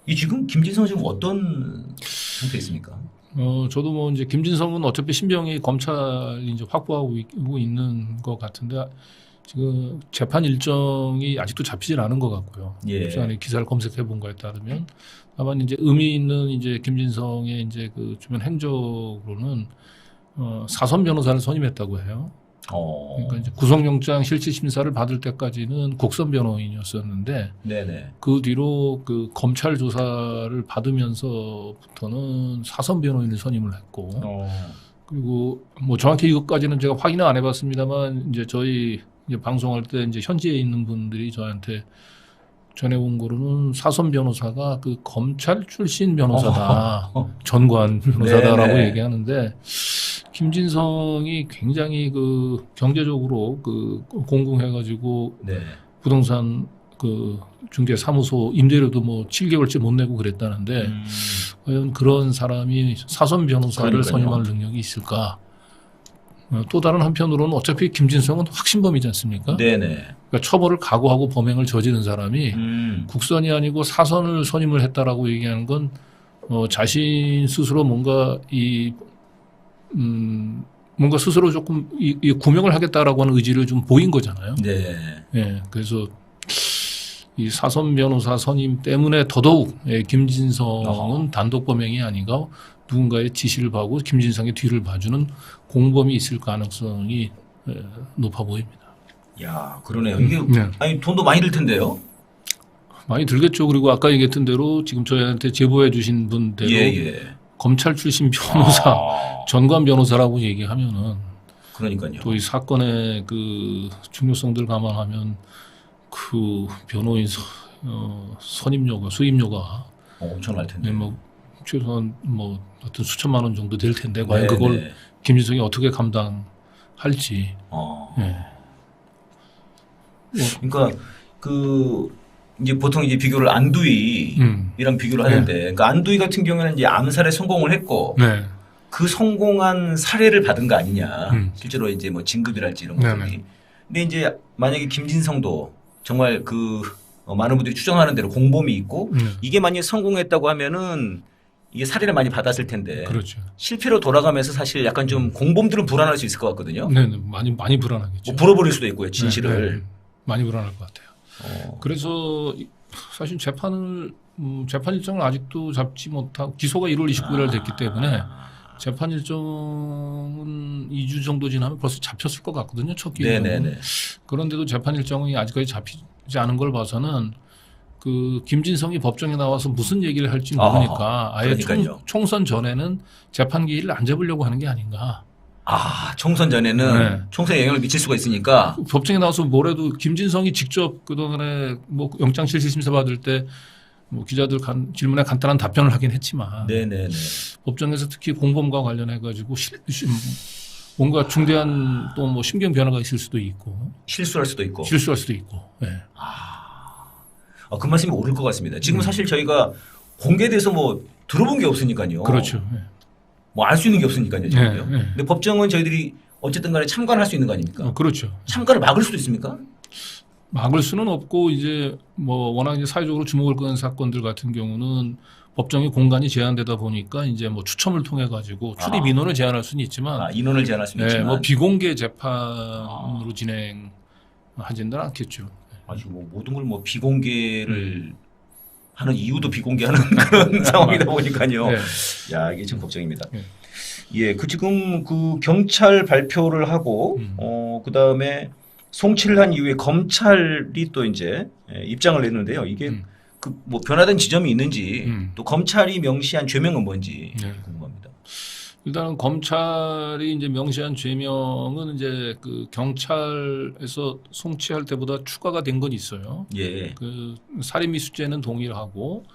이 지금 김진성 지금 어떤 상태에 있습니까? 저도 뭐 이제 김진성은 어차피 신병이 검찰이 이제 확보하고 있는 것 같은데 지금 재판 일정이 아직도 잡히질 않은 것 같고요. 예. 부산에 기사를 검색해 본 거에 따르면 다만 이제 의미 있는 이제 김진성의 이제 그 주변 행적으로는 사선 변호사를 선임했다고 해요. 그러니까 이제 구속영장 실질 심사를 받을 때까지는 국선 변호인이었었는데, 네네. 그 뒤로 그 검찰 조사를 받으면서부터는 사선 변호인을 선임을 했고, 그리고 뭐 정확히 이것까지는 제가 확인은 안 해봤습니다만 이제 저희 이제 방송할 때 이제 현지에 있는 분들이 저한테 전해온 거로는 사선 변호사가 그 검찰 출신 변호사다, 전관 변호사다라고 네네. 얘기하는데. 김진성이 굉장히 그 경제적으로 그 공공해가지고 네. 부동산 그 중개 사무소 임대료도 뭐 7개월째 못 내고 그랬다는데 과연 그런 사람이 사선 변호사를 그러니까요. 선임할 능력이 있을까? 또 다른 한편으로는 어차피 김진성은 확신범이지 않습니까? 네네. 그러니까 처벌을 각오하고 범행을 저지른 사람이 국선이 아니고 사선을 선임을 했다라고 얘기하는 건 자신 스스로 뭔가 뭔가 스스로 조금 이 구명을 하겠다라고 하는 의지를 좀 보인 거잖아요. 네. 예, 그래서 이 사선 변호사 선임 때문에 더더욱 김진성은 단독 범행이 아닌가, 누군가의 지시를 받고 김진성의 뒤를 봐주는 공범이 있을 가능성이 높아 보입니다. 야, 그러네요. 이게 네. 아니 돈도 많이 들 텐데요. 많이 들겠죠. 그리고 아까 얘기했던 대로 지금 저희한테 제보해 주신 분대로 예. 검찰 출신 변호사, 전관 변호사라고 얘기하면은 그러니까요. 또 이 사건의 그 중요성들 감안하면 그 변호인 선임료가 수임료가 엄청날 텐데. 뭐 최소한 뭐 어떤 수천만 원 정도 될 텐데 과연 네, 그걸 네. 김진성이 어떻게 감당할지. 예. 그러니까 그 이제 보통 이제 비교를 안두희랑 비교를 하는데, 그러니까 안두희 같은 경우에는 이제 암살에 성공을 했고 네. 그 성공한 사례를 받은 거 아니냐. 실제로 이제 뭐 진급이랄지 이런 것들이. 네네. 근데 이제 만약에 김진성도 정말 그 많은 분들이 추정하는 대로 공범이 있고 이게 만약에 성공했다고 하면은 이게 사례를 많이 받았을 텐데. 그렇죠. 실패로 돌아가면서 사실 약간 좀 공범들은 불안할 수 있을 것 같거든요. 네, 많이 불안하겠죠. 뭐 불어버릴 수도 있고요, 진실을. 네. 많이 불안할 것 같아요. 그래서 사실 재판 일정을 아직도 잡지 못하고 기소가 1월 29일 날 됐기 때문에 재판 일정은 2주 정도 지나면 벌써 잡혔을 것 같거든요. 첫 기소는. 네네네. 그런데도 재판 일정이 아직까지 잡히지 않은 걸 봐서는 그 김진성이 법정에 나와서 무슨 얘기를 할지 모르니까 아예 총선 전에는 재판 기일을 안 잡으려고 하는 게 아닌가. 총선 전에는 네. 총선에 영향을 미칠 수가 있으니까. 법정에 나와서 뭐래도 김진성이 직접 그동안에 뭐 영장 실질 심사 받을 때 뭐 기자들 질문에 간단한 답변을 하긴 했지만 네네네. 법정에서 특히 공범과 관련해 가지고 뭔가 중대한 또 뭐 심경 변화가 있을 수도 있고 실수할 수도 있고. 네. 그 말씀이 옳을 것 같습니다. 지금 사실 저희가 공개돼서 뭐 들어본 게 없으니까요. 그렇죠. 네. 뭐 알 수 있는 게 없으니까요. 지금요. 네. 근데 법정은 저희들이 어쨌든 간에 참관할 수 있는 거 아닙니까? 그렇죠. 참관을 막을 수도 있습니까? 막을 수는 없고 이제 뭐 워낙 이제 사회적으로 주목을 끄는 사건들 같은 경우는 법정의 공간이 제한되다 보니까 이제 뭐 추첨을 통해 가지고 출입 인원을 제한할 수는 있지만 인원을 제한할 수는 있지만 뭐 비공개 재판으로 진행하지는 않겠죠. 아주 뭐 모든 걸 뭐 비공개를 하는 이유도 비공개하는 그런 상황이다 보니까요. 네. 야, 이게 참 걱정입니다. 예, 그 지금 그 경찰 발표를 하고 그 다음에 송치를 한 이후에 검찰이 또 이제 입장을 냈는데요. 이게 그 뭐 변화된 지점이 있는지 또 검찰이 명시한 죄명은 뭔지 궁금합니다. 일단은 검찰이 이제 명시한 죄명은 이제 그 경찰에서 송치할 때보다 추가가 된 건 있어요. 예. 그 살인미수죄는 동일하고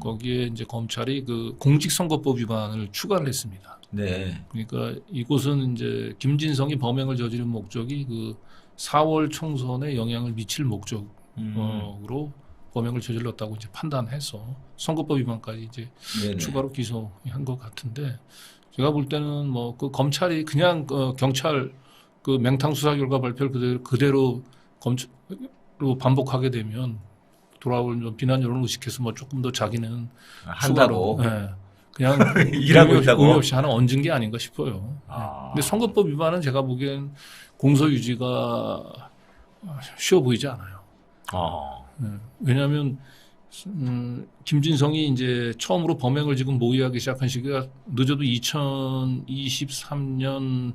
거기에 이제 검찰이 그 공직선거법 위반을 추가를 했습니다. 네. 그러니까 이곳은 이제 김진성이 범행을 저지른 목적이 그 4월 총선에 영향을 미칠 목적으로 범행을 저질렀다고 이제 판단해서 선거법 위반까지 이제 네네. 추가로 기소한 것 같은데 제가 볼 때는 뭐 그 검찰이 그냥 경찰 그 맹탕 수사 결과 발표를 그대로 검찰로 반복하게 되면 돌아올 좀 비난 여론을 의식해서 뭐 조금 더 자기는 한다고. 추가로, 예. 그냥 일하고 있다고. 의미 없이 하나 얹은 게 아닌가 싶어요. 아. 근데 선거법 위반은 제가 보기엔 공소 유지가 쉬워 보이지 않아요. 왜냐하면 김진성이 이제 처음으로 범행을 지금 모의하기 시작한 시기가 늦어도 2023년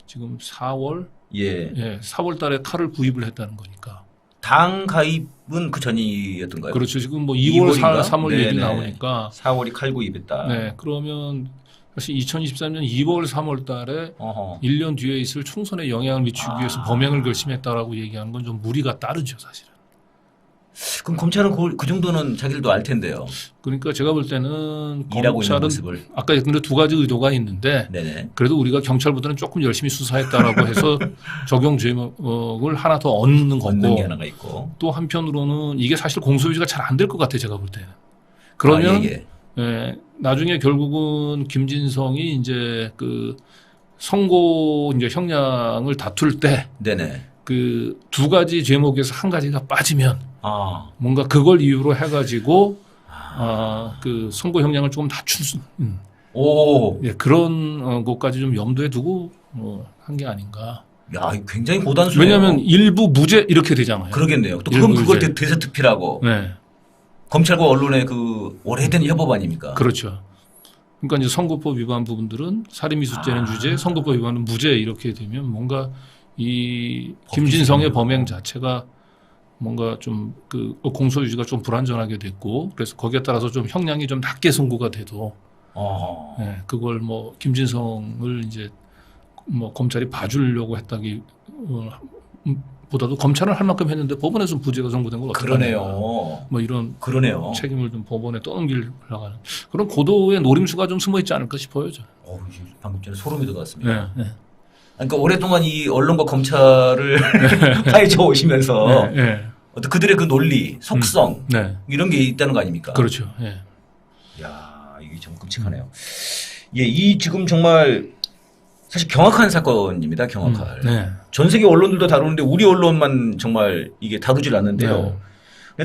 지금 4월, 예. 4월 달에 칼을 구입을 했다는 거니까. 당 가입은 그 전이었던가요? 그렇죠. 지금 뭐 2월, 2월인가? 3월 네네. 얘기 나오니까. 4월이 칼 구입했다. 네, 그러면 사실 2023년 2월, 3월 달에 1년 뒤에 있을 총선에 영향을 미치기 위해서 범행을 결심했다라고 얘기하는 건 좀 무리가 따르죠, 사실은. 그럼 검찰은 그 정도는 자기들도 알 텐데요. 그러니까 제가 볼 때는 일하고 있는 검찰은 모습을. 아까 근데 두 가지 의도가 있는데 네네. 그래도 우리가 경찰보다는 조금 열심히 수사했다라고 해서 적용 제목을 하나 더 얻는 얻는 게 거고 하나가 있고. 또 한편으로는 이게 사실 공소유지가 잘 안 될 것 같아요, 제가 볼 때는. 그러면 나중에 결국은 김진성이 이제 그 선고 이제 형량을 다툴 때 네네. 그 두 가지 제목에서 한 가지가 빠지면 뭔가 그걸 이유로 해가지고 그 선고 형량을 조금 낮출 수 그런 것까지 좀 염두에 두고 한 게 아닌가. 야, 굉장히 고단수네요. 왜냐하면 일부 무죄 이렇게 되잖아요. 그러겠네요. 또 그럼 그걸 대서특필하고 검찰과 언론의 그 오래된 협업 아닙니까? 그렇죠. 그러니까 이제 선거법 위반 부분들은 살인미수죄는 유죄, 선거법 위반은 무죄 이렇게 되면 뭔가 이 김진성의 범행 자체가 뭔가 좀 그 공소유지가 좀 불안전하게 됐고 그래서 거기에 따라서 좀 형량이 좀 낮게 선고가 돼도 그걸 뭐 김진성을 이제 뭐 검찰이 봐주려고 했다기 보다도 검찰은 할 만큼 했는데 법원에서 부재가 선고된 걸 어떻게 그러네요. 뭐 이런 그러네요. 책임을 좀 법원에 떠넘기려고 하는 그런 고도의 노림수가 좀 숨어 있지 않을까 싶어요. 저는. 방금 전에 소름이 돋았습니다. 네. 그러니까 오랫동안 이 언론과 검찰을 파헤쳐 오시면서 어떤 그들의 그 논리, 속성 이런 게 있다는 거 아닙니까? 그렇죠. 야, 이게 좀 끔찍하네요. 이 지금 정말 사실 경악한 사건입니다. 경악할. 전 세계 언론들도 다루는데 우리 언론만 정말 이게 다루질 않는데요.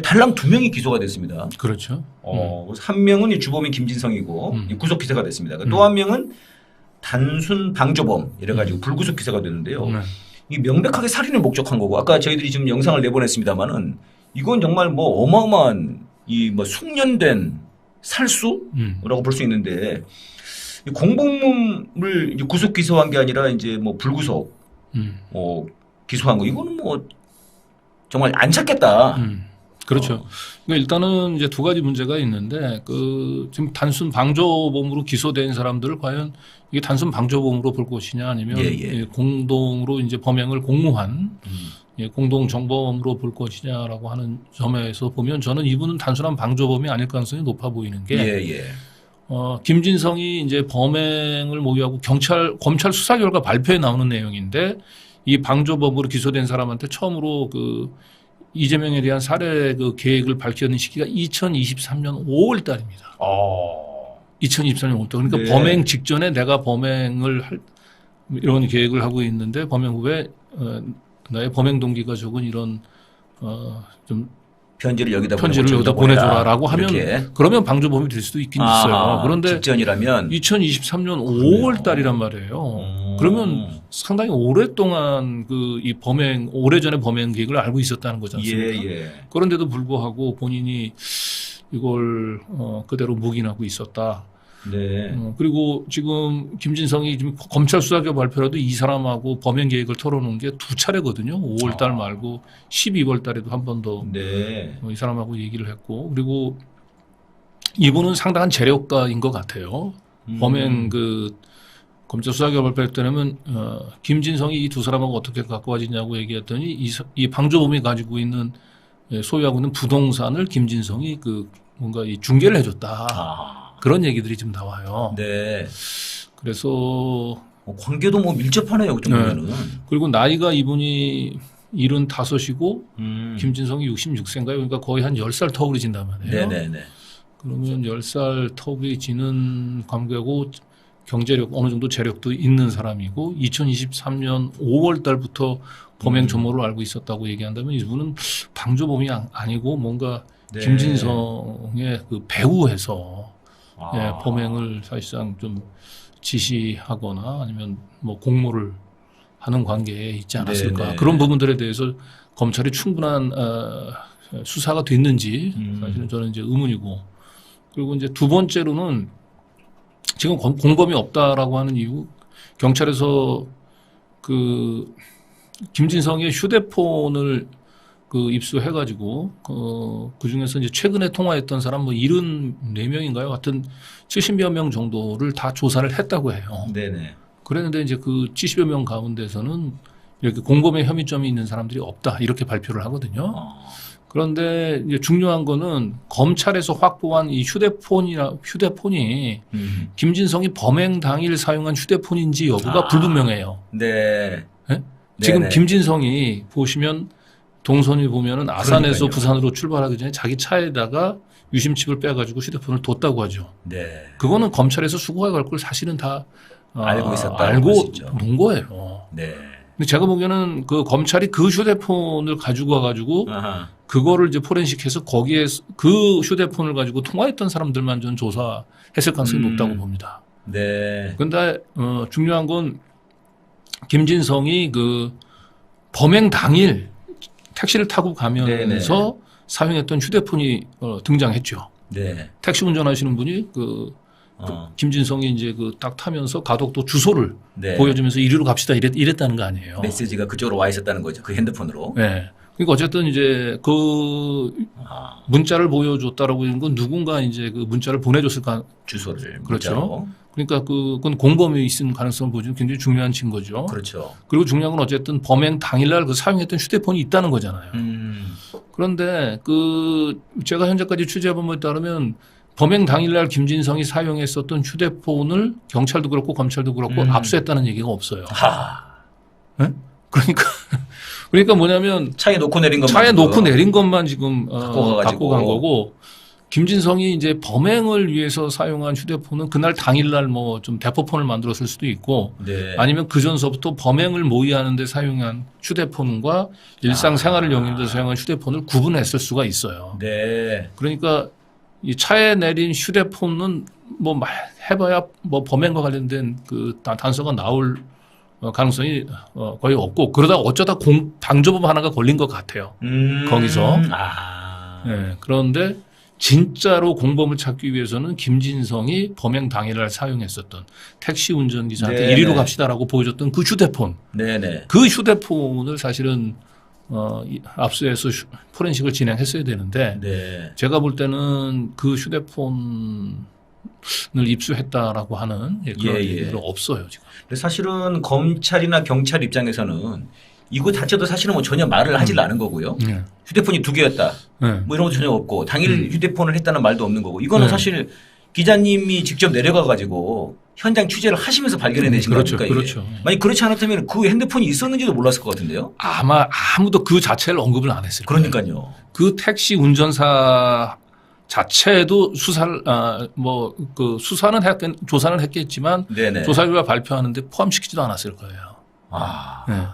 달랑 2명이 기소가 됐습니다. 그렇죠. 한 명은 이 주범인 김진성이고 구속 기소가 됐습니다. 또 한 명은 단순 방조범 이래가지고 불구속 기소가 됐는데요. 이 명백하게 살인을 목적한 거고 아까 저희들이 지금 영상을 내보냈습니다만은 이건 정말 뭐 어마어마한 이 뭐 숙련된 살수라고 볼 수 있는데 이 공범을 이제 구속 기소한 게 아니라 이제 뭐 불구속 기소한 거 이거는 뭐 정말 안 찾겠다. 그렇죠. 그러니까 일단은 이제 두 가지 문제가 있는데 그 지금 단순 방조범으로 기소된 사람들을 과연 이게 단순 방조범으로 볼 것이냐 아니면 공동으로 이제 범행을 공모한 공동 정범으로 볼 것이냐라고 하는 점에서 보면 저는 이분은 단순한 방조범이 아닐 가능성이 높아 보이는 게 김진성이 이제 범행을 모의하고 검찰 수사 결과 발표에 나오는 내용인데 이 방조범으로 기소된 사람한테 처음으로 그 이재명에 대한 살해 그 계획을 밝히는 시기가 2023년 5월 달입니다. 2023년 5월 달. 그러니까 범행 직전에 내가 범행을 할 이런 계획을 하고 있는데 범행 후에 나의 범행 동기가 적은 이런 좀 편지를 여기다 보내줘라라고 하면 그러면 방조범이 될 수도 있긴 있어요. 그런데 직전이라면 2023년 5월 달이란 말이에요. 그러면 상당히 오랫동안 그 이 범행 오래전에 범행 계획을 알고 있었다는 거지 않습니까? 그런데도 불구하고 본인이 이걸 그대로 묵인하고 있었다. 그리고 지금 김진성이 지금 검찰 수사결 발표라도 이 사람하고 범행 계획을 털어놓은 게 2차례거든요. 5월 달 말고 12월 달에도 한 번 더 이 사람하고 얘기를 했고 그리고 이분은 상당한 재력가인 것 같아요. 범행 그 검찰 수사결 발표할 때는 김진성이 이 두 사람하고 어떻게 가까워지냐고 얘기했더니 이 방조범이 가지고 있는 소유하고 있는 부동산을 김진성이 그 뭔가 이 중개를 해줬다. 그런 얘기들이 좀 나와요. 그래서 관계도 뭐 밀접하네요. 그 정도면은. 그리고 나이가 이분이 75이고 김진성이 66세인가요? 그러니까 거의 한 10살 터울이 진단 말이에요. 그러면 10살 터울이 지는 관계고 경제력 어느 정도 재력도 있는 사람이고 2023년 5월 달부터 범행 조모를 알고 있었다고 얘기한다면 이분은 방조범이 아니고 뭔가 네. 김진성의 그 배후에서 아. 예, 범행을 사실상 좀 지시하거나 아니면 뭐 공모를 하는 관계에 있지 않았을까. 네네. 그런 부분들에 대해서 검찰이 충분한 수사가 됐는지 사실은 저는 이제 의문이고. 그리고 이제 두 번째로는 지금 공범이 없다라고 하는 이유, 경찰에서 그 김진성의 휴대폰을 그 입수해가지고 그 중에서 이제 최근에 통화했던 사람 뭐 74명인가요? 하여튼 70여 명 정도를 다 조사를 했다고 해요. 네네. 그랬는데 이제 그 70여 명 가운데서는 이렇게 공범의 혐의점이 있는 사람들이 없다 이렇게 발표를 하거든요. 그런데 이제 중요한 거는 검찰에서 확보한 이 휴대폰이 김진성이 범행 당일 사용한 휴대폰인지 여부가 불분명해요. 네. 네? 지금 네네. 김진성이 보시면 동선이 보면은 아산에서 그러니까요. 부산으로 출발하기 전에 자기 차에다가 유심칩을 빼가지고 휴대폰을 뒀다고 하죠. 네. 그거는 검찰에서 수고해 갈 걸 사실은 다 알고 있었다고 알고 볼수 있죠. 놓은 거예요. 네. 근데 제가 보기에는 그 검찰이 그 휴대폰을 가지고 와가지고 아하. 그거를 이제 포렌식해서 거기에 그 휴대폰을 가지고 통화했던 사람들만 좀 조사했을 가능성이 높다고 봅니다. 네. 근데 중요한 건 김진성이 그 범행 당일 택시를 타고 가면서 사용했던 휴대폰이 등장했죠. 네. 택시 운전하시는 분이 김진성이 이제 그 딱 타면서 가덕도 주소를 네. 보여주면서 이리로 갑시다 이랬다는 거 아니에요. 메시지가 그쪽으로 와 있었다는 거죠. 그 핸드폰으로. 네. 그러니까 어쨌든 이제 그 문자를 보여줬다라고 하는 건 누군가 이제 그 문자를 보내줬을 주소를. 그렇죠. 문자로. 그러니까 그건 공범이 있은 가능성을 보여주는 굉장히 중요한 증거죠. 그렇죠. 그리고 중요한 건 어쨌든 범행 당일날 그 사용했던 휴대폰이 있다는 거잖아요. 그런데 그 제가 현재까지 취재해본 바에 따르면 범행 당일날 김진성이 사용했었던 휴대폰을 경찰도 그렇고 검찰도 그렇고 압수했다는 얘기가 없어요. 네? 그러니까 뭐냐면 차에 놓고 내린 것만. 차에 지금 놓고 내린 것만 지금 갖고 갖고 간 거고 김진성이 이제 범행을 위해서 사용한 휴대폰은 그날 당일날 뭐 좀 대포폰을 만들었을 수도 있고 네. 아니면 그 전서부터 범행을 모의하는 데 사용한 휴대폰과 일상생활을 영위하는 데 사용한 휴대폰을 구분했을 수가 있어요. 네. 그러니까 이 차에 내린 휴대폰은 뭐 해봐야 뭐 범행과 관련된 그 단서가 나올 가능성이 거의 없고 그러다 어쩌다 방조범 하나가 걸린 것 같아요. 거기서. 네, 그런데 진짜로 공범을 찾기 위해서는 김진성이 범행 당일날 사용했었던 택시 운전기사한테 네네. 이리로 갑시다라고 보여줬던 그 휴대폰. 네네. 그 휴대폰을 사실은 압수해서 포렌식을 진행했어야 되는데 네. 제가 볼 때는 그 휴대폰을 입수했다라고 하는 그런 얘기는 없어요 지금. 사실은 검찰이나 경찰 입장에서는 이거 자체도 사실은 뭐 전혀 말을 하질 않은 거고요. 네. 휴대폰이 2개였다. 네. 뭐 이런 것도 전혀 없고 당일 휴대폰을 했다는 말도 없는 거고 이거는 사실 기자님이 직접 내려가 가지고 현장 취재를 하시면서 발견해내신 그렇죠. 거니까. 그렇죠. 만약 그렇지 않았다면 그 핸드폰이 있었는지도 몰랐을 것 같은데요. 아마 아무도 그 자체를 언급을 안 했을 거예요. 그러니까요. 그 택시 운전사 자체도 수사를 수사는 조사는 했겠지만 네네. 조사 결과 발표하는데 포함시키지도 않았을 거예요. 네.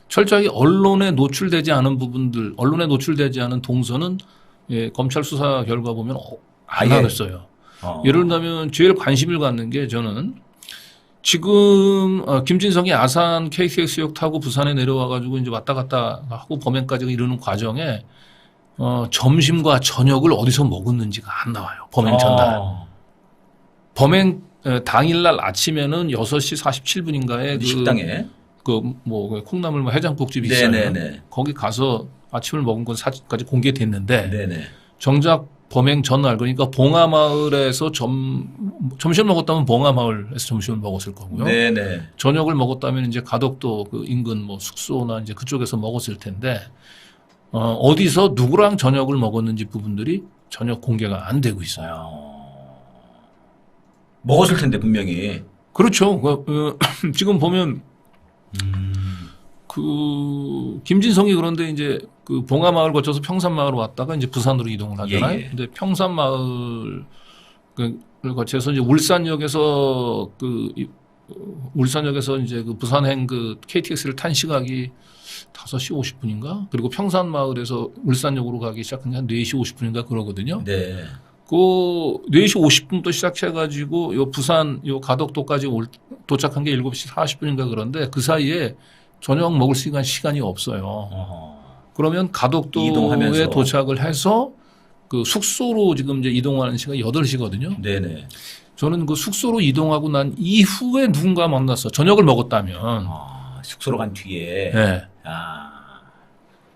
철저하게 언론에 노출되지 않은 부분들, 언론에 노출되지 않은 동선은 검찰 수사 결과 보면 안 나왔어요. 예를 들면 제일 관심을 갖는 게 저는 지금 김진성이 아산 KTX역 타고 부산에 내려와 가지고 이제 왔다 갔다 하고 범행까지 이르는 과정에 점심과 저녁을 어디서 먹었는지가 안 나와요. 범행 전날. 범행 당일날 아침에는 6시 47분인가에 식당에 콩나물 해장국집이 있어요. 네네네. 거기 가서 아침을 먹은 건 사진까지 공개됐는데 네네. 정작 범행 전날 그러니까 봉하마을에서 점심을 먹었다면 봉하마을에서 점심을 먹었을 거고요. 네네. 저녁을 먹었다면 이제 가덕도 그 인근 뭐 숙소나 이제 그쪽에서 먹었을 텐데 어디서 누구랑 저녁을 먹었는지 부분들이 전혀 공개가 안 되고 있어요. 먹었을 텐데 분명히. 그렇죠. 지금 보면 그 김진성이 그런데 이제 그 봉하마을 거쳐서 평산마을 왔다가 이제 부산으로 이동을 하잖아요. 근데 평산마을을 거쳐서 이제 울산역에서 이제 그 부산행 그 KTX를 탄 시각이 5시 50분인가? 그리고 평산마을에서 울산역으로 가기 시작한 게 한 4시 50분인가 그러거든요. 네. 그 4시 50분부터 시작해가지고 요 부산 요 가덕도까지 도착한 게 7시 40분인가 그런데 그 사이에 저녁 먹을 시간이 없어요. 그러면 가덕도에 이동하면서. 도착을 해서 그 숙소로 지금 이제 이동하는 시간이 8시거든요. 네네. 저는 그 숙소로 이동하고 난 이후에 누군가 만났어. 저녁을 먹었다면. 숙소로 간 뒤에. 네.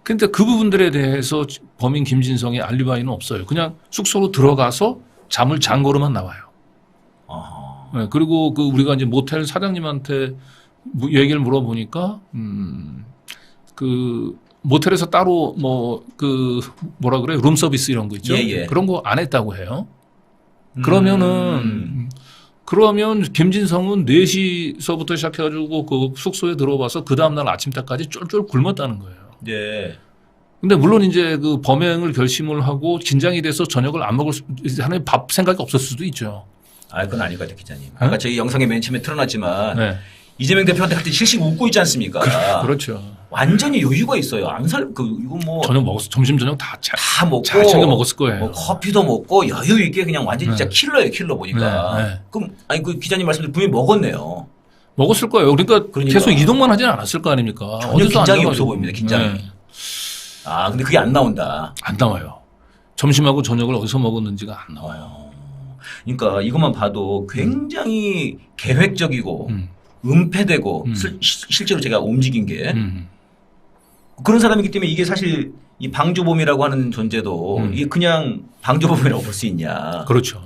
근데 그 부분들에 대해서 범인 김진성의 알리바이는 없어요. 그냥 숙소로 들어가서 잠을 잔 거로만 나와요. 네. 그리고 그 우리가 이제 모텔 사장님한테 얘기를 물어보니까, 그 모텔에서 따로 뭐 그 뭐라 그래요? 룸 서비스 이런 거 있죠? 예. 그런 거 안 했다고 해요. 그러면 김진성은 4시서부터 시작해가지고 그 숙소에 들어와서 그 다음날 아침 때까지 쫄쫄 굶었다는 거예요. 네. 근데 물론 이제 그 범행을 결심을 하고 긴장이 돼서 저녁을 안 먹을 하는 밥 생각이 없었을 수도 있죠. 그건 아닐 것 같아요, 기자님. 아까 저희 영상에 맨 처음에 틀어놨지만 네. 이재명 대표한테 그때 실식 웃고 있지 않습니까? 그렇죠. 완전히 여유가 있어요. 이거 뭐 저녁 먹었어. 점심 저녁 다 먹고 잘 챙겨 먹었을 거예요. 뭐 커피도 먹고 여유 있게 그냥 완전히 진짜 킬러예요, 킬러 보니까. 네. 그럼 그 기자님 말씀대로 분명히 먹었네요. 먹었을 거예요. 그러니까 계속 이동만 하진 않았을 거 아닙니까? 전혀 긴장이 없어 보입니다. 긴장이. 네. 근데 그게 안 나온다. 안 나와요. 점심하고 저녁을 어디서 먹었는지가 안 나와요. 그러니까 이것만 봐도 굉장히 계획적이고 은폐되고 실제로 제가 움직인 게 그런 사람이기 때문에 이게 사실 이 방조범이라고 하는 존재도 이게 그냥 방조범이라고 볼 수 있냐. 그렇죠.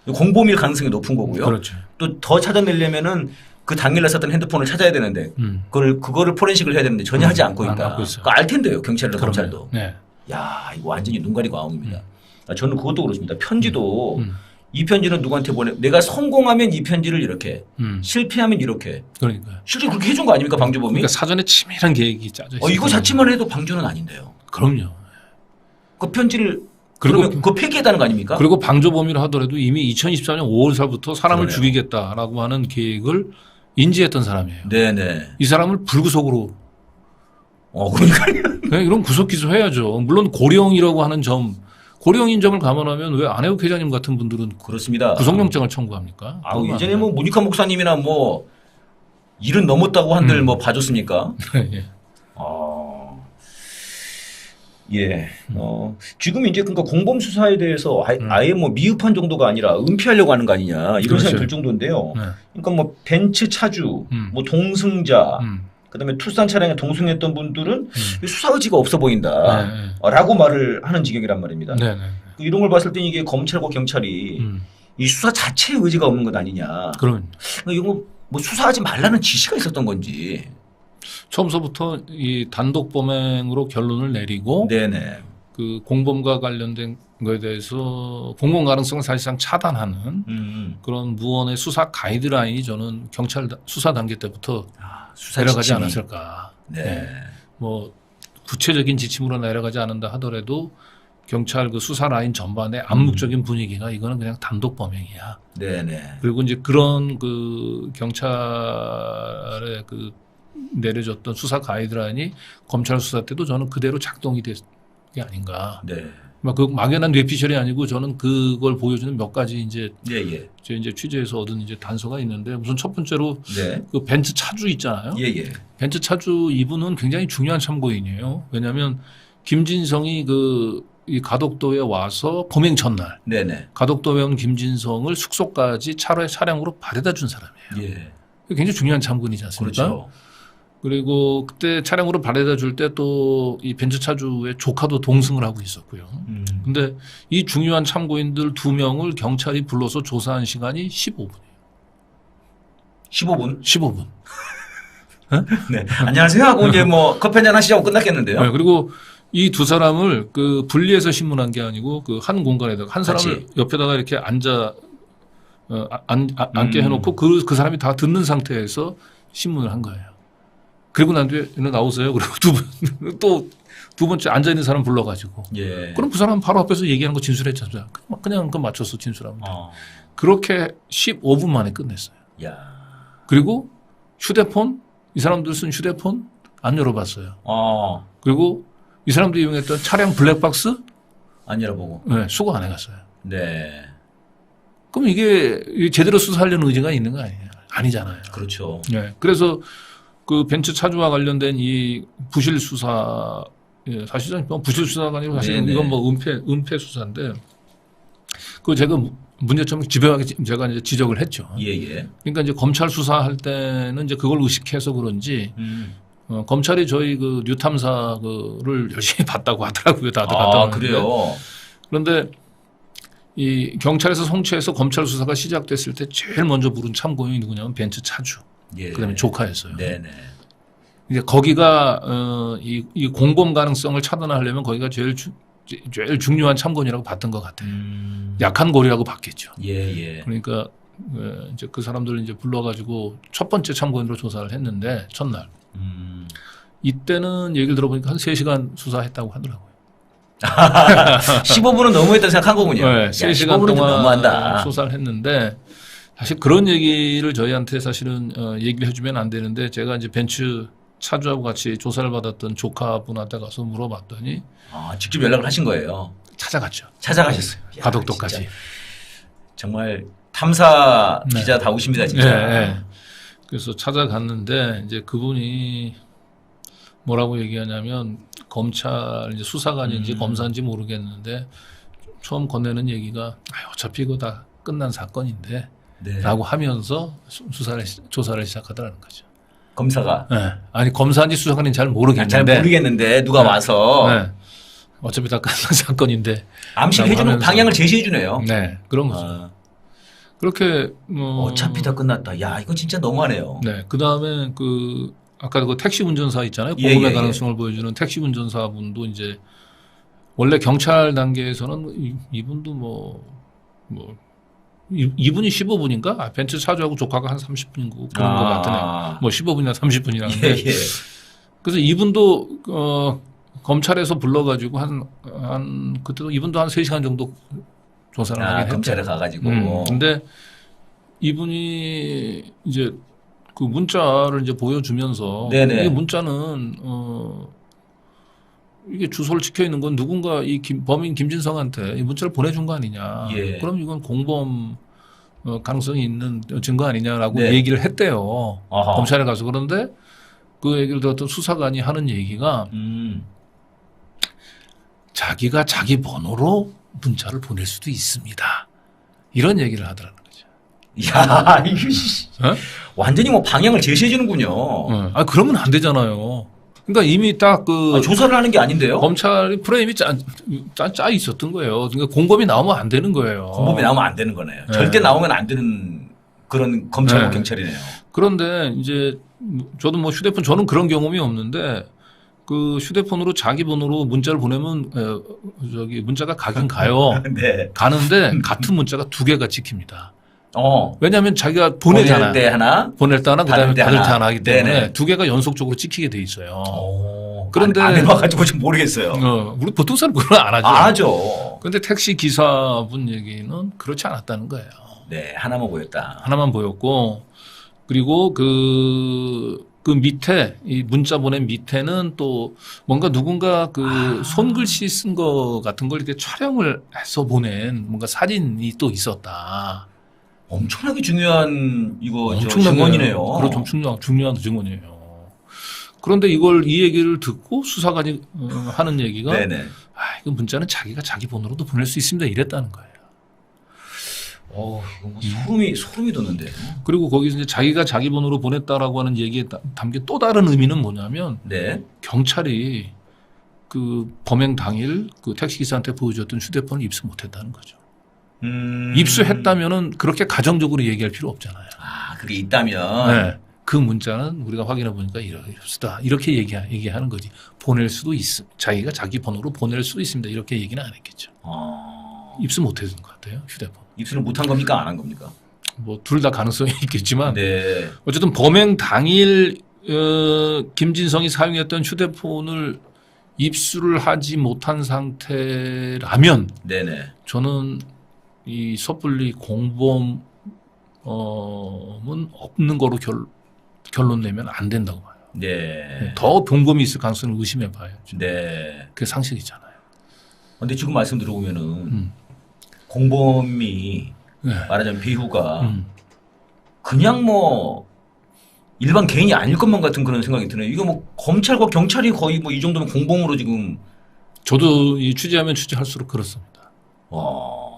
공범일 가능성이 높은 거고요. 그렇죠. 또 더 찾아내려면은 그 당일날 썼던 핸드폰을 찾아야 되는데 그거를 포렌식을 해야 되는데 전혀 하지 않고 있다. 그거 알 텐데요. 경찰도 검찰도. 네. 야, 이거 완전히 눈 가리고 아웅입니다. 저는 그것도 그렇습니다. 편지도 이 편지는 누구한테 내가 성공하면 이 편지를 이렇게 실패하면 이렇게. 그러니까요. 실제로 그렇게 해준 거 아닙니까 방조범이? 그러니까 사전에 치밀한 계획이 짜져 있어요. 이거 자체만 해도 방조는 아닌데요. 그럼요. 그 편지를 그리고 그러면 그거 폐기했다는 거 아닙니까? 그리고 방조범이라 하더라도 이미 2024년 5월살부터 사람을 그러네요. 죽이겠다라고 하는 계획을 인지했던 사람이에요. 네네. 이 사람을 불구속으로. 그러니까요. 그냥 이런 구속 기소해야죠. 물론 고령이라고 하는 점, 고령인 점을 감안하면 왜 안혜욱 회장님 같은 분들은 그렇습니다. 구속영장을 청구합니까? 예전에 뭐 문익환 목사님이나 뭐 일은 넘었다고 한들 뭐 봐줬습니까? 예. 예. 지금 이제 그러니까 공범 수사에 대해서 아예 뭐 미흡한 정도가 아니라 은폐하려고 하는 거 아니냐 이런 그렇죠. 생각이 들 정도인데요. 네. 그러니까 뭐 벤츠 차주, 뭐 동승자, 그다음에 투싼 차량에 동승했던 분들은 수사 의지가 없어 보인다라고 말을 하는 지경이란 말입니다. 네. 이런 걸 봤을 때 이게 검찰과 경찰이 이 수사 자체에 의지가 없는 것 아니냐. 그럼 이거 뭐 수사하지 말라는 지시가 있었던 건지. 처음서부터 이 단독 범행으로 결론을 내리고 네네. 그 공범과 관련된 거에 대해서 공범 가능성을 사실상 차단하는 그런 무언의 수사 가이드라인이 저는 경찰 수사 단계 때부터 내려가지 않았을까. 네. 뭐 구체적인 지침으로 내려가지 않는다 하더라도 경찰 그 수사 라인 전반의 암묵적인 분위기가 이거는 그냥 단독 범행이야. 네네. 그리고 이제 그런 그 경찰의 그 내려졌던 수사 가이드라인이 검찰 수사 때도 저는 그대로 작동이 된 게 아닌가. 네. 막 그 막연한 뇌피셜이 아니고 저는 그걸 보여주는 몇 가지 이제 제 이제 취재에서 얻은 이제 단서가 있는데 우선 첫 번째로 네. 그 벤츠 차주 있잖아요. 예. 벤츠 차주 이분은 굉장히 중요한 참고인이에요. 왜냐하면 김진성이 이 가덕도에 와서 범행 전날 네네. 가덕도에 온 김진성을 숙소까지 차량으로 바래다 준 사람이에요. 예. 굉장히 중요한 참고인이지 않습니까? 그렇죠. 그리고 그때 차량으로 바래다 줄 때 또 이 벤츠 차주의 조카도 동승을 하고 있었고요. 근데 이 중요한 참고인들 2명을 경찰이 불러서 조사한 시간이 15분이에요. 15분? 15분. 네. 안녕하세요 하고 이제 뭐 커피 한잔 하시자고 끝났겠는데요. 네, 그리고 이 두 사람을 그 분리해서 신문한 게 아니고 그 한 공간에다가 한 사람을 옆에다가 이렇게 앉게 해놓고 그 사람이 다 듣는 상태에서 신문을 한 거예요. 그리고 난 뒤에 나오세요. 그리고 두 번째 앉아있는 사람 불러가지고. 예. 그럼 그 사람 바로 앞에서 얘기하는 거 진술했잖아요. 그냥 그 맞춰서 진술하면 돼요. 그렇게 15분 만에 끝냈어요. 야. 그리고 휴대폰, 이 사람들 쓴 휴대폰, 안 열어봤어요. 어. 그리고 이 사람들이 이용했던 차량 블랙박스 안 열어보고. 네, 수거 안 해갔어요. 네. 그럼 이게 제대로 수사하려는 의지가 있는 거 아니에요? 아니잖아요. 그렇죠. 네, 그래서 그 벤츠 차주와 관련된 이 부실 수사, 예, 사실상 뭐 부실 수사가 아니고 사실은 네네. 이건 뭐 은폐 수사인데, 그 제가 문제점 집요하게 제가 이제 지적을 했죠. 예, 예. 그러니까 이제 검찰 수사할 때는 이제 그걸 의식해서 그런지 검찰이 저희 그 뉴탐사 그를 열심히 봤다고 하더라고요. 다들 봤다고 하는데. 그래요. 그런데 이 경찰에서 송치해서 검찰 수사가 시작됐을 때 제일 먼저 부른 참고인이 누구냐면 벤츠 차주. 예. 그다음에 조카였어요. 네네. 이제 거기가 이 공범 가능성을 차단하려면 거기가 제일 중요한 참고인이라고 봤던 것 같아요. 약한 고리라고 봤겠죠. 예, 예. 그러니까 이제 그 사람들을 이제 불러가지고 첫 번째 참고인으로 조사를 했는데 첫날 이때는 얘기를 들어보니까 한 3시간 수사했다고 하더라고요. 15분은 너무했다 생각한 거군요. 네, 3시간 15분은 좀 동안 너무한다. 수사를 했는데 사실 그런 얘기를 저희한테 사실은 얘기를 해주면 안 되는데 제가 이제 벤츠 차주하고 같이 조사를 받았던 조카분한테 가서 물어봤더니 직접 연락을 하신 거예요. 찾아갔죠. 찾아가셨어요. 야, 가덕도까지. 진짜. 정말 탐사 네. 기자다우십니다, 진짜. 네, 네. 그래서 찾아갔는데 이제 그분이 뭐라고 얘기하냐면 검찰 이제 수사관인지 검사인지 모르겠는데 처음 건네는 얘기가 어차피 이거 다 끝난 사건인데 네. 라고 하면서 조사를 시작하더라는 거죠. 검사가. 네. 아니 검사인지 수사관인지 잘 모르겠는데. 잘 모르겠는데 누가 와서 네. 어차피 다 끝난 사건인데. 암시해주는 방향을 제시해주네요. 네, 그런 거죠. 그렇게 어차피 다 끝났다. 야, 이건 진짜 너무하네요. 네, 그 다음에 아까 그 택시 운전사 있잖아요. 예, 공범의 예, 가능성을 보여주는 택시 운전사분도 이제 원래 경찰 단계에서는 이분도 이분이 15분인가? 벤츠 차주하고 조카가 한 30분인 그런 것 같으네요. 뭐 15분이나 30분이라는데. 예, 예. 그래서 이분도 검찰에서 불러가지고 그때도 이분도 한 3시간 정도 조사를 하긴 했죠. 검찰에 가가지고. 근데 이분이 이제 그 문자를 이제 보여주면서 네네. 이게 문자는 이게 주소를 찍혀 있는 건 누군가 범인 김진성한테 이 문자를 보내준 거 아니냐. 예. 그럼 이건 공범 가능성이 있는 증거 아니냐라고 네. 얘기를 했대요. 아하. 검찰에 가서. 그런데 그 얘기를 들었던 수사관이 하는 얘기가 자기가 자기 번호로 문자를 보낼 수도 있습니다. 이런 얘기를 하더라는 거죠. 야, 이거 완전히 뭐 방향을 제시해주는군요. 그러면 안 되잖아요. 그러니까 이미 딱 조사를 하는 게 아닌데요? 검찰이 프레임이 짜 있었던 거예요. 그러니까 공범이 나오면 안 되는 거예요. 공범이 나오면 안 되는 거네요. 네. 절대 나오면 안 되는 그런 검찰과 네. 경찰이네요. 그런데 이제 저도 뭐 휴대폰 저는 그런 경험이 없는데 그 휴대폰으로 자기 번호로 문자를 보내면 문자가 가긴 가요. 네. 가는데 같은 문자가 2개가 찍힙니다. 왜냐하면 자기가 보낼 보내잖아. 때 하나, 보낼 때 하나, 그다음에 받을 때 하나 하기 때문에 네네. 2개가 연속적으로 찍히게 돼 있어요. 그런데 안 해봐가지고 좀 모르겠어요. 우리 보통 사람 그걸 안 하죠. 안 하죠. 그런데 택시 기사분 얘기는 그렇지 않았다는 거예요. 네, 하나만 보였다. 하나만 보였고, 그리고 그 밑에 이 문자 보낸 밑에는 또 뭔가 누군가 손글씨 쓴 거 같은 걸 이렇게 촬영을 해서 보낸 뭔가 사진이 또 있었다. 엄청나게 중요한 증언이네요. 그렇죠. 중요한 증언이에요. 그런데 이 얘기를 듣고 수사관이 하는 얘기가 네네. 이건 문자는 자기가 자기 번호로도 보낼 수 있습니다. 이랬다는 거예요. 이거 뭐 소름이 돋는데. 그리고 거기서 이제 자기가 자기 번호로 보냈다라고 하는 얘기에 담긴 또 다른 의미는 뭐냐면 네. 경찰이 그 범행 당일 그 택시기사한테 보여줬던 휴대폰을 입수 못했다는 거죠. 입수했다면은 그렇게 가정적으로 얘기할 필요 없잖아요. 그게 있다면. 네. 그 문자는 우리가 확인해 보니까 이렇습니다. 이렇게 얘기하는 거지. 보낼 수도 자기가 자기 번호로 보낼 수도 있습니다. 이렇게 얘기는 안 했겠죠. 입수 못했던 것 같아요. 휴대폰. 입수를 못한 겁니까? 안 한 겁니까? 뭐 둘 다 가능성이 있겠지만 네. 어쨌든 범행 당일 김진성이 사용했던 휴대폰을 입수를 하지 못한 상태라면 네네. 저는 이 섣불리 공범은 없는 거로 결론 내면 안 된다고 봐요. 네. 더 병범이 있을 가능성을 의심해봐요. 네. 그게 상식이잖아요. 근데 지금 말씀 들어보면은 공범이 네. 말하자면 배우가 그냥 뭐 일반 개인이 아닐 것만 같은 그런 생각이 드네요. 이거 뭐 검찰과 경찰이 거의 뭐 이 정도면 공범으로 지금. 저도 이 취재하면 취재할수록 그렇습니다. 와.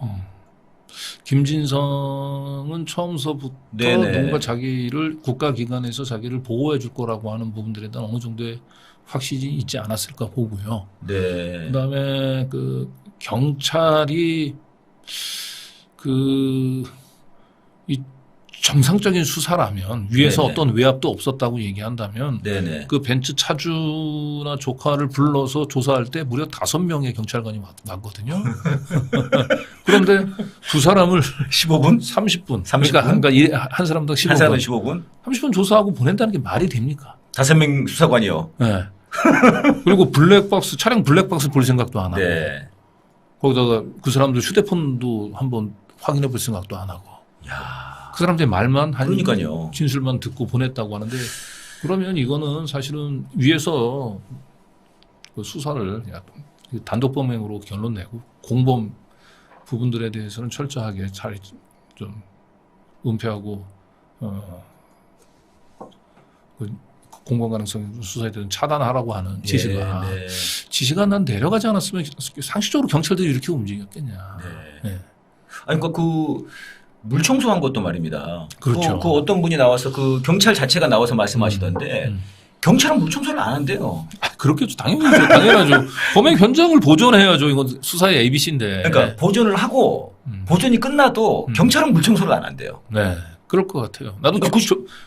김진성은 처음서부터 네네. 뭔가 자기를 국가기관에서 자기를 보호해 줄 거라고 하는 부분들에 대한 어느 정도의 확신이 있지 않았을까 보고요. 네. 그다음에 그 경찰이 이 정상적인 수사라면 위에서 네네. 어떤 외압도 없었다고 얘기한다면 네네. 그 벤츠 차주나 조카를 불러서 조사할 때 무려 5명의 경찰관이 왔거든요. 그런데 두 사람을 15분? 30분. 30분? 그러니까 한 사람당 15분. 한 사람은 15분? 30분 조사하고 보낸다는 게 말이 됩니까? 5명 수사관이요. 네. 그리고 블랙박스, 차량 블랙박스 볼 생각도 안 하고. 네. 거기다가 그 사람들 휴대폰도 한번 확인해 볼 생각도 안 하고. 야. 그 사람들이 말만 한 그러니까요. 진술만 듣고 보냈다고 하는데 그러면 이거는 사실은 위에서 그 수사를 단독 범행으로 결론 내고 공범 부분들에 대해서는 철저하게 잘 좀 은폐하고 그 공범 가능성 수사에 대한 차단하라고 하는 지시가 네. 지시가 난 내려가지 않았으면 상식적으로 경찰들이 이렇게 움직였겠냐. 네. 네. 아니 그러니까 그 물청소한 것도 말입니다. 그렇죠. 그 어떤 분이 나와서 그 경찰 자체가 나와서 말씀하시던데 경찰은 물청소를 안 한대요. 그렇겠죠. 당연하죠. 범행 현장을 보존해야죠. 이건 수사의 ABC인데. 그러니까 보존을 하고 보존이 끝나도 경찰은 물청소를 안 한대요. 네. 그럴 것 같아요. 나도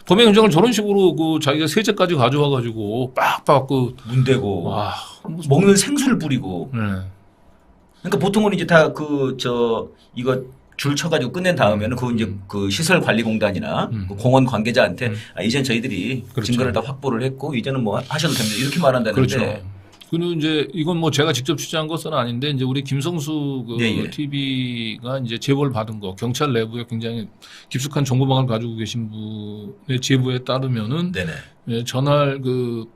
범행 현장을 저런 식으로 그 자기가 세제까지 가져와가지고 빡빡 그 문대고 와. 먹는 생수를 뿌리고. 네. 그러니까 보통은 이제 다 이거 줄 쳐가지고 끝낸 다음에는 그 이제 그 시설관리공단이나 그 공원 관계자한테 이젠 저희들이 그렇죠. 증거를 다 확보를 했고 이제는 뭐 하셔도 됩니다 이렇게 말한다는데. 그렇죠. 그리고 이제 이건 뭐 제가 직접 취재한 것은 아닌데 이제 우리 김성수 그 예. TV가 이제 제보를 받은 거 경찰 내부에 굉장히 깊숙한 정보망을 가지고 계신 분의 제보에 따르면은 네네. 예, 전날 그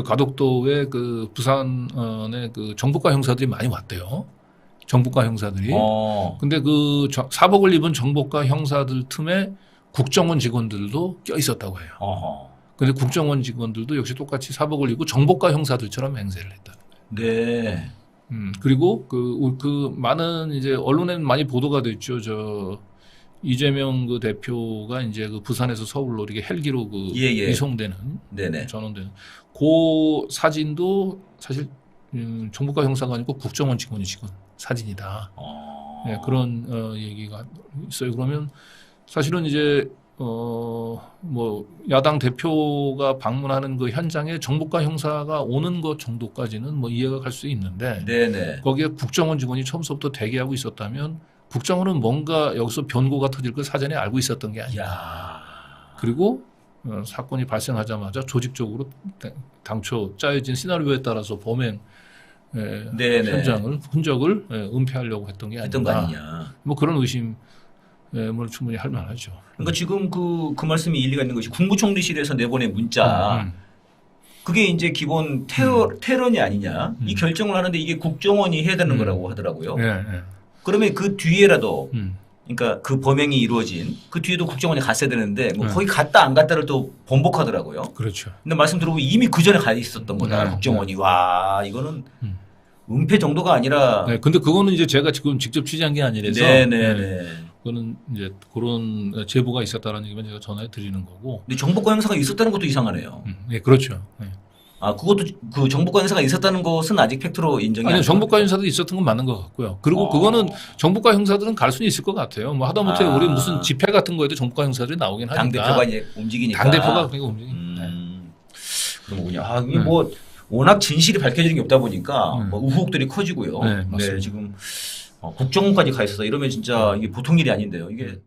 가덕도에 그 부산의 그 정보과 형사들이 많이 왔대요. 정보과 형사들이. 근데 그 사복을 입은 정보과 형사들 틈에 국정원 직원들도 껴 있었다고 해요. 근데 국정원 직원들도 역시 똑같이 사복을 입고 정보과 형사들처럼 행세를 했다는 거예요. 네. 그리고 그 많은 이제 언론에 많이 보도가 됐죠. 이재명 그 대표가 이제 그 부산에서 서울로 이렇게 헬기로 그 이송되는 네네. 전원되는 그 사진도 사실 정보과 형사가 아니고 국정원 직원이 찍은 사진이다. 네, 그런 얘기가 있어요. 그러면 사실은 이제 뭐 야당 대표가 방문하는 그 현장에 정보과 형사가 오는 것 정도까지는 뭐 이해가 갈 수 있는데 네네. 거기에 국정원 직원이 처음부터 대기하고 있었다면 국정원은 뭔가 여기서 변고가 터질 걸 사전에 알고 있었던 게 아니야. 그리고 사건이 발생하자마자 조직적으로 당초 짜여진 시나리오에 따라서 범행 현장을 흔적을 은폐하려고 했던 게 아니냐. 뭐 그런 의심을 충분히 할 만하죠. 그러니까 지금 그 말씀이 일리가 있는 것이 국무총리실에서 내보낸 문자 그게 이제 기본 테러니 아니냐 이 결정을 하는데 이게 국정원이 해야 되는 거라고 하더라고요. 그러면 그 뒤에라도 그러니까 그 범행이 이루어진 그 뒤에도 국정원이 갔어야 되는데 뭐 거기 갔다 안 갔다를 또 번복하더라고요. 그렇죠. 근데 말씀 들어보면 이미 그 전에 가 있었던 거다 국정원이. 와 이거는 은폐 정도가 아니라. 네, 근데 그거는 이제 제가 지금 직접 취재한 게 아니라서. 네네네. 그거는 이제 그런 제보가 있었다는 얘기만 제가 전해 드리는 거고. 근데 정보과 형사가 있었다는 것도 이상하네요. 네, 그렇죠. 네. 그것도 그 정보과 형사가 있었다는 것은 아직 팩트로 인정이 아니요, 정보과 형사도 있었던 건 맞는 것 같고요. 그리고 그거는 정보과 형사들은 갈 수는 있을 것 같아요. 뭐 하다못해 우리 무슨 집회 같은 거에도 정보과 형사들이 나오긴 하니까. 당대표가 이제 움직이니까. 당대표가 그러니까 움직이니까. 그런군요. 이게 뭐 워낙 진실이 밝혀지는 게 없다 보니까 뭐 의혹들이 커지고요. 네, 맞습니다. 지금 국정원까지 가 있어서 이러면 진짜 이게 보통 일이 아닌데요. 이게